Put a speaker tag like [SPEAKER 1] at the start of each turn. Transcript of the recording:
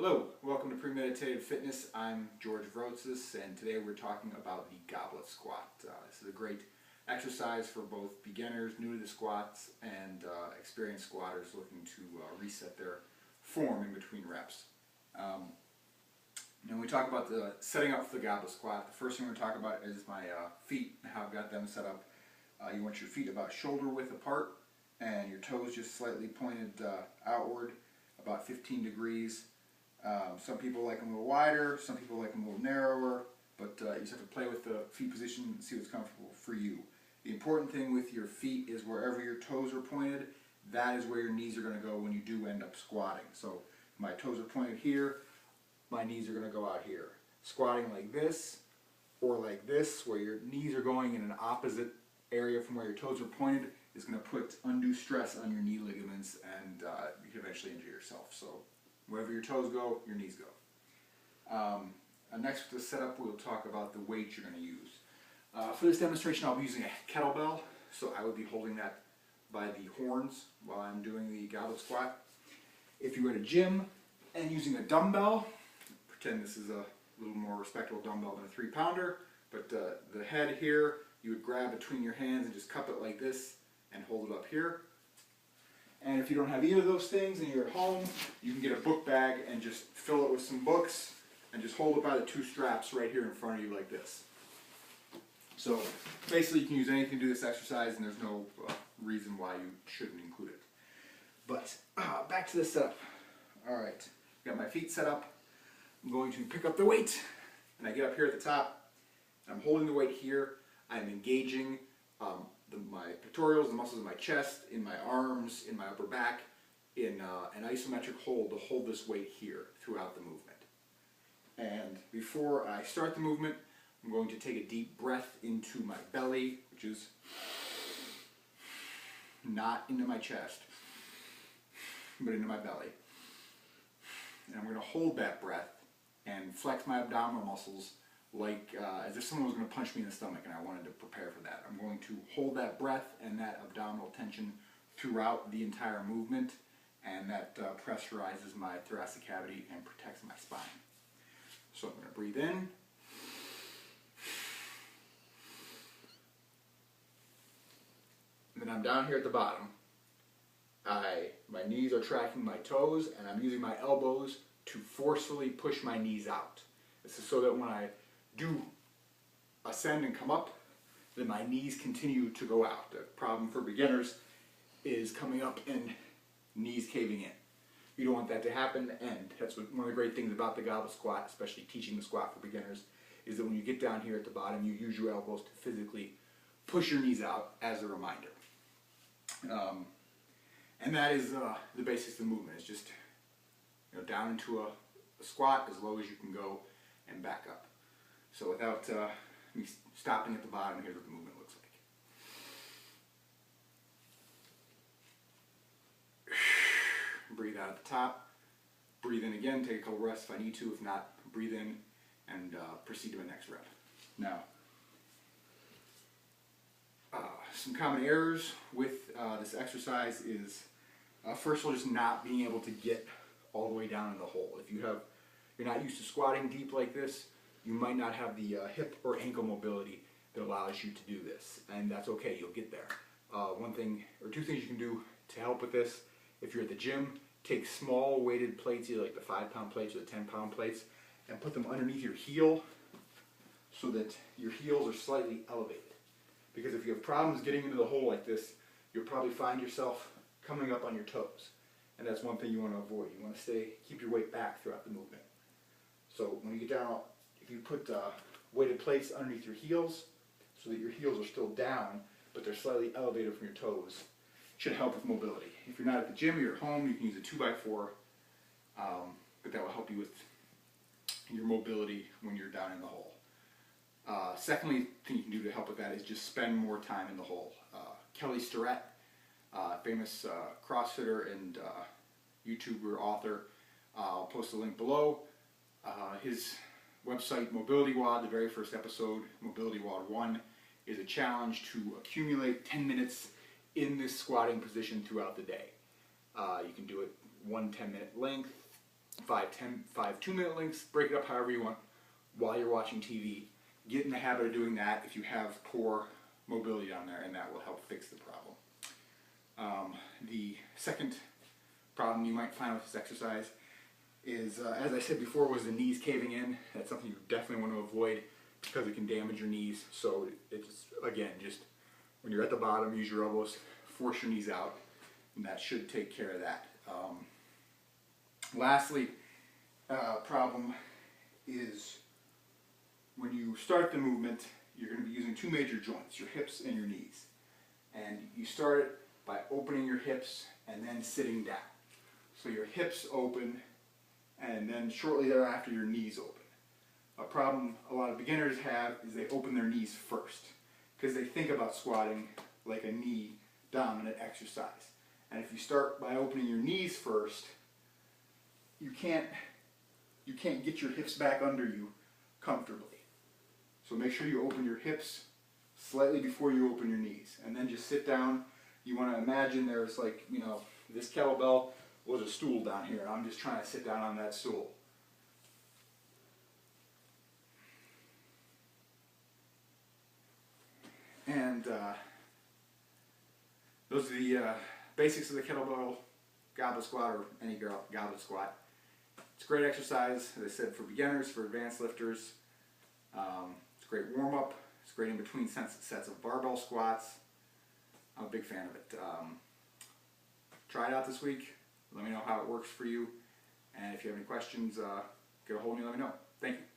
[SPEAKER 1] Hello, welcome to Premeditated Fitness. I'm George Vrotzis, and today we're talking about the Goblet Squat. This is a great exercise for both beginners new to the squats and experienced squatters looking to reset their form in between reps. When we talk about the setting up for the Goblet Squat, the first thing we're going to talk about is my feet and how I've got them set up. You want your feet about shoulder width apart and your toes just slightly pointed outward, about 15 degrees. Some people like them a little wider, some people like them a little narrower, but you just have to play with the feet position and see what's comfortable for you. The important thing with your feet is wherever your toes are pointed, that is where your knees are going to go when you do end up squatting. So my toes are pointed here, my knees are going to go out here. Squatting like this or like this, where your knees are going in an opposite area from where your toes are pointed, is going to put undue stress on your knee ligaments, and you can eventually injure yourself. So wherever your toes go, your knees go. Next with the setup, we'll talk about the weight you're going to use. For this demonstration, I'll be using a kettlebell, so I would be holding that by the horns while I'm doing the goblet squat. If you were at a gym and using a dumbbell, pretend this is a little more respectable dumbbell than a 3-pounder, but the head here, you would grab between your hands and just cup it like this and hold it up here. And if you don't have either of those things and you're at home, you can get a book bag and just fill it with some books and just hold it by the 2 straps right here in front of you like this. So basically you can use anything to do this exercise, and there's no reason why you shouldn't include it. But back to the setup. Alright, got my feet set up. I'm going to pick up the weight, and I get up here at the top. I'm holding the weight here. I'm engaging my pectorals, the muscles in my chest, in my arms, in my upper back, in an isometric hold to hold this weight here throughout the movement. And before I start the movement, I'm going to take a deep breath into my belly, which is not into my chest, but into my belly. And I'm going to hold that breath and flex my abdominal muscles like as if someone was going to punch me in the stomach and I wanted to prepare for that. I'm going to hold that breath and that abdominal tension throughout the entire movement, and that pressurizes my thoracic cavity and protects my spine. So I'm going to breathe in. And then I'm down here at the bottom. My knees are tracking my toes, and I'm using my elbows to forcefully push my knees out. This is so that when I do ascend and come up, then my knees continue to go out. The problem for beginners is coming up and knees caving in. You don't want that to happen, and that's one of the great things about the goblet squat, especially teaching the squat for beginners, is that when you get down here at the bottom, you use your elbows to physically push your knees out as a reminder. And that is the basics of the movement. It's just down into a squat as low as you can go and back up. So without me stopping at the bottom, here's what the movement looks like. Breathe out at the top. Breathe in again. Take a couple rests if I need to. If not, breathe in and proceed to my next rep. Now, some common errors with this exercise is first of all, just not being able to get all the way down in the hole. If you're not used to squatting deep like this, you might not have the hip or ankle mobility that allows you to do this, and that's okay, you'll get there. One thing or 2 things you can do to help with this: if you're at the gym, take small weighted plates, either like the 5-pound plates or the 10-pound plates, and put them underneath your heel so that your heels are slightly elevated. Because if you have problems getting into the hole like this, you'll probably find yourself coming up on your toes. And that's one thing you want to avoid. You want to keep your weight back throughout the movement. So when you get down, if you put weighted plates underneath your heels so that your heels are still down, but they're slightly elevated from your toes, it should help with mobility. If you're not at the gym or you're at home, you can use a 2x4, but that will help you with your mobility when you're down in the hole. Secondly, thing you can do to help with that is just spend more time in the hole. Kelly Starrett, famous CrossFitter and YouTuber author, I'll post a link below. His website, Mobility WOD, the very first episode, Mobility WOD 1, is a challenge to accumulate 10 minutes in this squatting position throughout the day. You can do it 1 10-minute length, 5 2-minute links, break it up however you want while you're watching TV. Get in the habit of doing that if you have poor mobility down there, and that will help fix the problem. The second problem you might find with this exercise is, as I said before, was the knees caving in. That's something you definitely want to avoid because it can damage your knees. So it's, again, just when you're at the bottom, use your elbows, force your knees out, and that should take care of that. Lastly, problem is when you start the movement, you're going to be using two major joints, your hips and your knees. And you start it by opening your hips and then sitting down. So your hips open, and then shortly thereafter your knees open. A problem a lot of beginners have is they open their knees first because they think about squatting like a knee dominant exercise. And if you start by opening your knees first, you can't get your hips back under you comfortably. So make sure you open your hips slightly before you open your knees, and then just sit down. You want to imagine there's, like, you know, this kettlebell was a stool down here. I'm just trying to sit down on that stool. And those are the basics of the kettlebell goblet squat, or any goblet squat. It's a great exercise, as I said, for beginners, for advanced lifters. It's a great warm-up. It's great in between sets of barbell squats. I'm a big fan of it. Try it out this week. Let me know how it works for you. And if you have any questions, get a hold of me and let me know. Thank you.